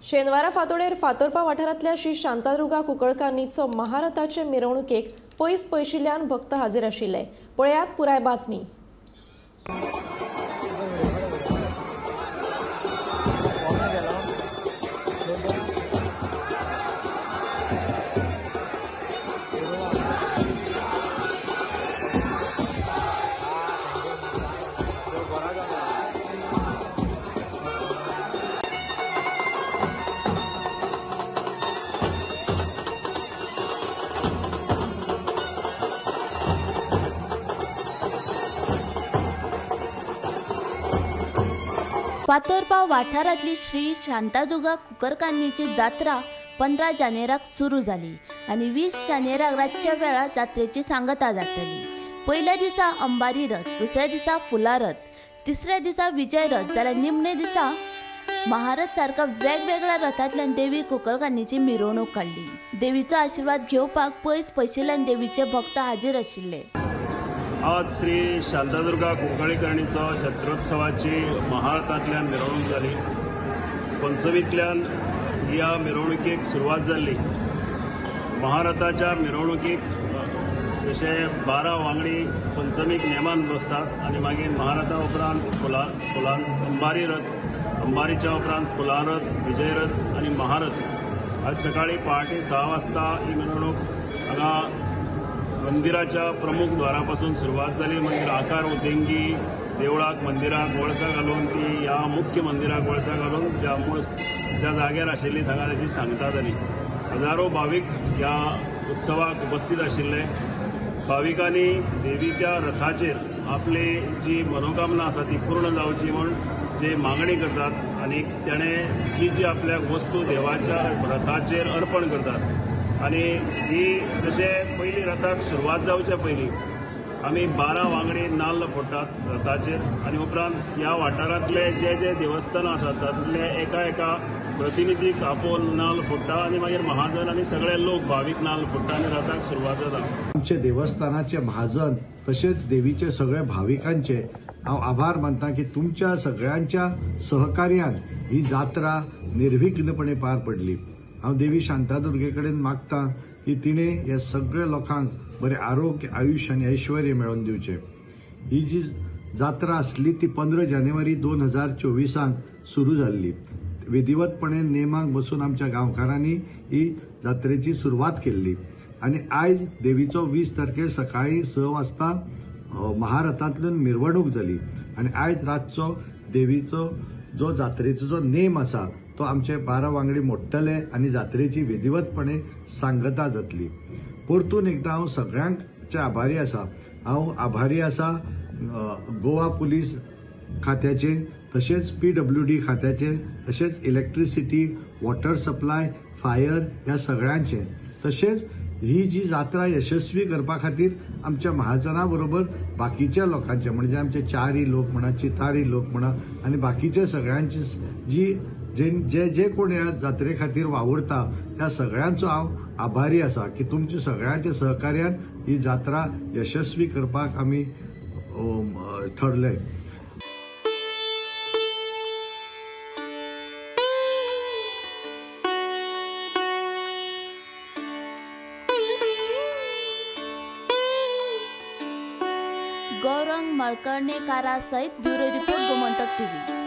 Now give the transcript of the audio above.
शेनवारा फांतोडेर फातोरपा वाठारांतल्या श्री शांतादुर्गा कुंकळकान्नीचो महारथाचे मिरवणुकेक पयस पयशिल्ल्यान भक्त हाजीर आशिल्ले। पळयात पुराय बातमी। फातोरपा वाठारांतली श्री शांतादुर्गा कुंकळकान्नीची जात्रा 15 जानेराक सुरू जाली आनी 20 जानेराक रातच्या वेळार जात्रेची सांगता जातली। पयल्या दिसा अंबारी रथ, दुसऱ्या दिसा फुला रथ, तिसऱ्या दिसा विजय रथ जाल्यार निमणे दिसा महारथ सारख्या वेगवेगळ्या रथांतल्यान देवी कुंकळकान्नीची मिरवणूक काडली। देवीचो आशीर्वाद घेवपाक पयस पयशिल्ल्यान देवीचे भक्त हाजीर आशिल्ले। आज श्री शांतादुर्गा कुंकळकान्नीचो जत्रोत्सवाची महारथांतल्यान मिरवणूक जाली। पंचमींतल्यान ह्या मिरवणुकीक सुरवात जाल्ली। महारथाच्या मिरवणुकीक जशे 12 वांगडी पंचमीक नेमान बसतात आनी मागीर महारथा उपरांत फुलां अंबारी रथ, अंबारीच्या उपरांत फुलां रथ, विजय रथ आनी महारथ। आज सकाळी पहाटे 6 वाजता ही मिरवणूक हांगा मंदिराच्या प्रमुख द्वारापासून सुरुवात जाली। मागीर आकार उदेंगी देवळाक मंदिराक वळसा घालून ती ह्या मुख्य मंदिराक वळसा घालून ज्या जाग्यार आशिल्ली थंय ताची सांगता जाली। हजारो भाविक ह्या उत्सवाक उपस्थित आशिल्ले। भाविकांनी देवीच्या रथाचेर आपली जी मनोकामना आसा ती पूर्ण जावची म्हूण जे मागणी करतात आनी तेणें जी आपल्या वस्तू देवाच्या रथाचेर अर्पण करतात। आणि ही जशे पयली रथाक सुरवात जावच्या पयलीं आमी 12 वांगडी नाल्ल फोडटात रथाचेर आनी उपरांत ह्या वाठारांतले जे देवस्थान आसात तातूंतले एका प्रतिनिधीक आपोवन नाल्ल फोडटा आनी मागीर महाजन आनी सगळे लोक भावीक नाल्ल फोडटा आनी रथाक सुरवात जाता। आमचे देवस्थानाचे महाजन तशेंच देवीचे सगळे भाविकांचे हांव आभार मानता की तुमच्या सगळ्यांच्या सहकार्यान ही जात्रा निर्विघ्नपणे पार पडली। हांव देवी शांतादुर्गे कडेन मागता की तिणे ह्या सगळ्या लोकांक बरें आरोग्य, आयुष्य आनी ऐश्वर्य मेळोवन दिवचें। ही जी जात्रा आसली ती 15 जानेवारी 2024 सुरू जाल्ली। विधिवतपणे नेमाक बसून आमच्या गांवकारांनी ही जात्रेची सुरवात केल्ली आनी आयज देवीचो 20 तारखेर सकाळी 6 वाजता महारथांतल्यान मिरवणूक जाली आनी आयज रातचो देवीचो जो जात्रेचो जो नेम आसा तो आमचे 12 वांगडी मोडटले आनी जात्रेची विधिवतपणे सांगता जातली। परतून एकदा हांव सगळ्यांचे आभारी आसा। हांव आभारी आसा गोवा पुलीस खात्याचे, तशेंच PWD खात्याचे, तशेंच इलेक्ट्रिसिटी, वॉटर सप्लाय, फायर ह्या सगळ्यांचे। तशेंच ही जी जात्रा यशस्वी करपा खातीर आमच्या महाजना बरोबर बाकीच्या लोकांचे म्हणजे आमचे चारी लोक म्हणा, चितारी लोक म्हणा आनी बाकीचे सगळ्यांची जे कोण ह्या जात्रे खातीर वावुरता त्या सगळ्यांचो हांव आभारी आसा की तुमच्या सगळ्यांच्या सहकार्यान ही जात्रा यशस्वी करपाक आमी ठरले। गौरंग मळकर्णेकारा सहित ब्युरो रिपोर्ट गोमंतक टीव्ही।